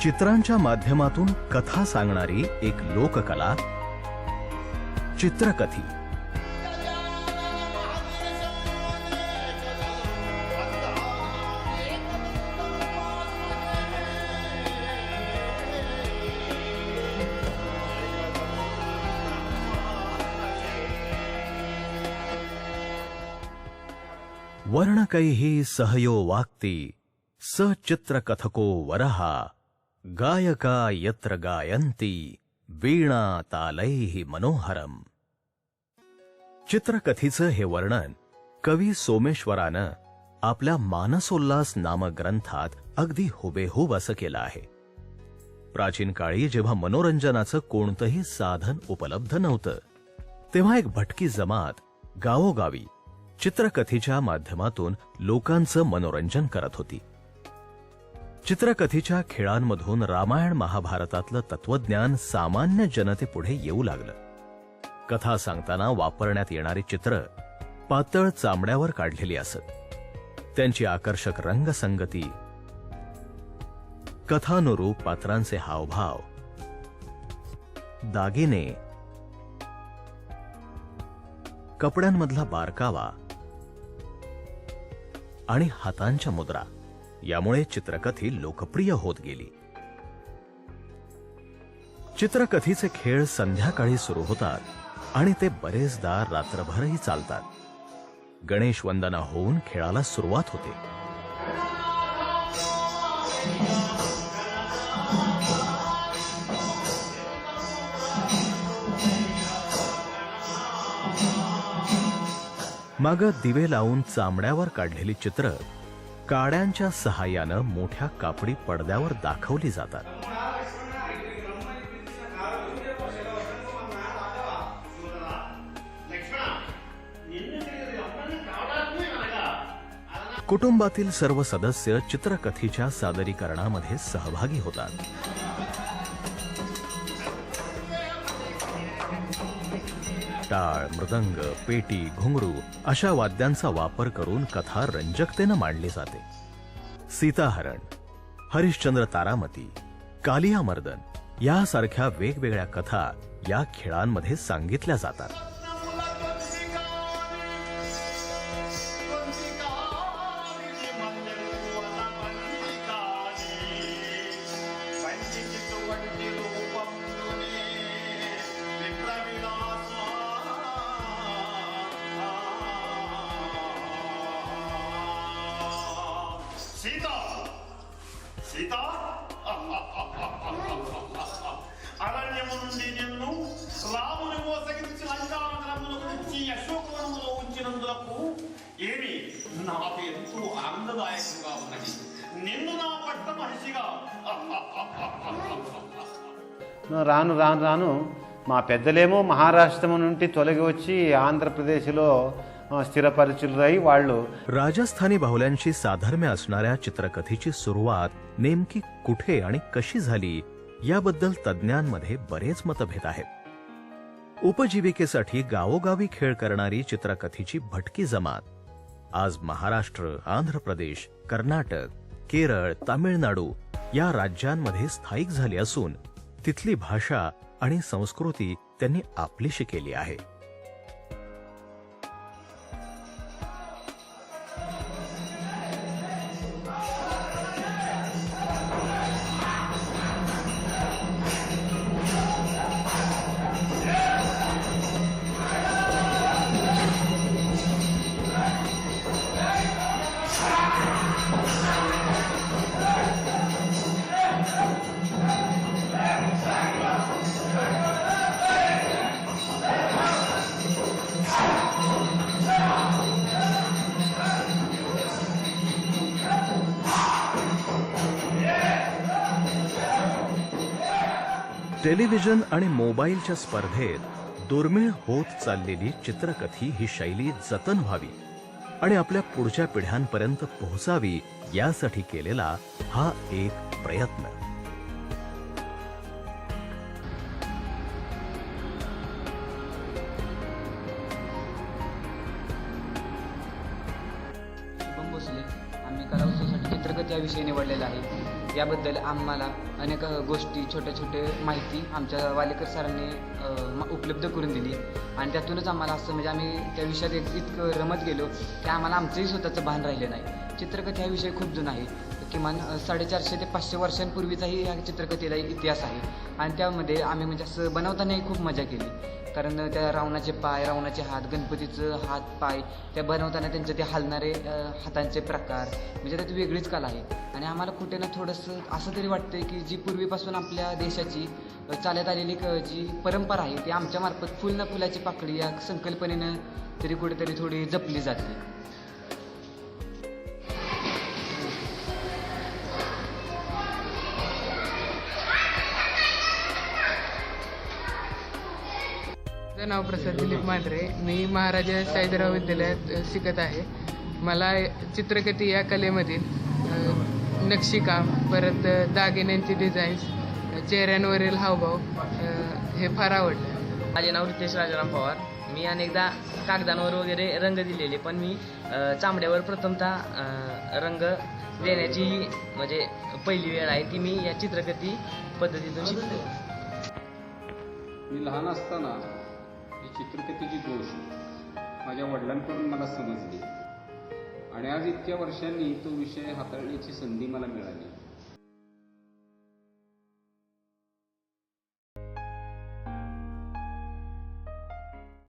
चित्रांच्या माध्यमातून कथा सांगणारी एक लोककला चित्रकथी। वर्णकैः सहयो वाक्ति स चित्रकथको वरहा गायका यत्र गायन्ति वीणा तालैः मनोहरम। चित्रकथीचं हे वर्णन कवी सोमेश्वरानं आपल्या मानसोल्लास नामक ग्रंथात अगदी हुबेहूब असं केलं आहे। प्राचीन काळी जेव्हा मनोरंजनाचं कोणतंही साधन उपलब्ध नव्हतं, तेव्हा एक भटकी जमात गावोगावी चित्रकथीच्या माध्यमातून लोकांचं मनोरंजन करत होती। चित्रकथीच्या खेळांमधून रामायण महाभारतातलं तत्वज्ञान सामान्य जनतेपुढे येऊ लागलं। कथा सांगताना वापरण्यात येणारी चित्र पातळ चामड्यावर काढलेली असत। त्यांची आकर्षक रंगसंगती, कथानुरूप पात्रांचे हावभाव, दागिने, कपड्यांमधला बारकावा आणि हातांच्या मुद्रा यामुळे चित्रकथी लोकप्रिय होत गेली। चित्रकथीचे खेळ संध्याकाळी सुरू होतात आणि ते बरेचदा रात्रभरही चालतात। गणेश वंदना होऊन खेळाला सुरुवात होते। मग दिवे लावून चामड्यावर काढलेली चित्र काड्यांच्या सहाय्यानं मोठ्या कापडी पडद्यावर दाखवली जातात। कुटुंबातील सर्व सदस्य चित्रकथीच्या सादरीकरणामध्ये सहभागी होतात। टाळ, मृदंग, पेटी, घुंगरू अशा वाद्यांचा वापर करून कथा रंजकतेनं मांडली जाते। सीताहरण, हरिश्चंद्र तारामती, कालियामर्दन यासारख्या वेगवेगळ्या कथा या खेळांमध्ये सांगितल्या जातात। सीता सीता అరణ్యమునుండి నిన్ను రాముని మోసగించి లంకానగరమునకు తెచ్చి అశోకవనములో ఉంచినందులకు ఏమి నాకు ఎంతో ఆనందదాయకంగా ఉన్నది। నిన్ను నా పట్ల మనిషిగా రాను రాను రాను మా పెద్దలేమో మహారాష్ట్రం నుండి తొలగి వచ్చి ఆంధ్రప్రదేశ్లో स्थिरपरिचित వాళ్ళు राजस्थानी बाहुल्यांशी साधर्म्य असणाऱ्या चित्रकथीची सुरुवात नेमकी कुठे आणि कशी झाली याबद्दल तज्ञांमध्ये बरेच मतभेद आहेत। उपजीविकेसाठी गावोगावी खेळ करणारी चित्रकथीची भटकी जमात आज महाराष्ट्र, आंध्र प्रदेश, कर्नाटक, केरळ, तामिळनाडू या राज्यांमध्ये स्थायिक झाली असून तिथली भाषा आणि संस्कृती त्यांनी आपलीशी केली आहे। टेलिव्हिजन आणि मोबाईलच्या स्पर्धेत दुर्मिळ होत चाललेली चित्रकथी ही शैली जतन व्हावी आणि आपल्या पुढच्या पिढ्यांपर्यंत पोहोचावी यासाठी केलेला हा एक प्रयत्न। शुभम भोसले, आम्ही कला उत्सवासाठी चित्रकथी या विषय निवडलेला आहे। याबद्दल आम्हाला अनेक गोष्टी छोट्या छोट्या माहिती आमच्या वालेकर सरांनी उपलब्ध करून दिली आणि त्यातूनच आम्हाला असं म्हणजे आम्ही त्या विषयात इतकं रमत गेलो की आम्हाला आमचंही स्वतःचं भान राहिलं नाही. चित्रकथा हा विषय खूप जुना आहे. किमान 450 ते 500 वर्षांपूर्वीचाही या चित्रकथेला इतिहास आहे आणि त्यामध्ये आम्ही म्हणजे असं बनवतानाही खूप मजा केली. कारण त्या रावणाचे पाय, रावणाचे हात, गणपतीचं हात पाय त्या बनवताना त्यांचे ते हलणारे हातांचे प्रकार म्हणजे त्यात वेगळीच कला आहे. आणि आम्हाला कुठे ना थोडंसं असं तरी वाटतं की जी पूर्वीपासून आपल्या देशाची चालत आलेली जी परंपरा आहे ती आमच्यामार्फत फुल ना फुलाची पाकळी या संकल्पनेनं तरी कुठेतरी थोडी जपली जाते. माझं नाव प्रसाद दिलीप मांढरे. मी महाराजा साईदराव विद्यालयात शिकत आहे. मला चित्रकथी या कलेमधील नक्षीकाम, परत दागिन्यांची डिझाईन्स, चेहऱ्यांवरील हावभाव हे फार आवडलं. माझे नाव रितेश राजाराम पवार. मी अनेकदा कागदांवर वगैरे रंग दिलेले, पण मी चामड्यावर प्रथमतः रंग देण्याची म्हणजे पहिली वेळ आहे ती मी या चित्रकथी पद्धतीतून शिकतो. मी लहान असताना ही चित्रकथेची गोष्ट माझ्या वडिलांकडून मला समजली आणि आज इतक्या वर्षांनी तो विषय हाताळण्याची संधी मला मिळाली.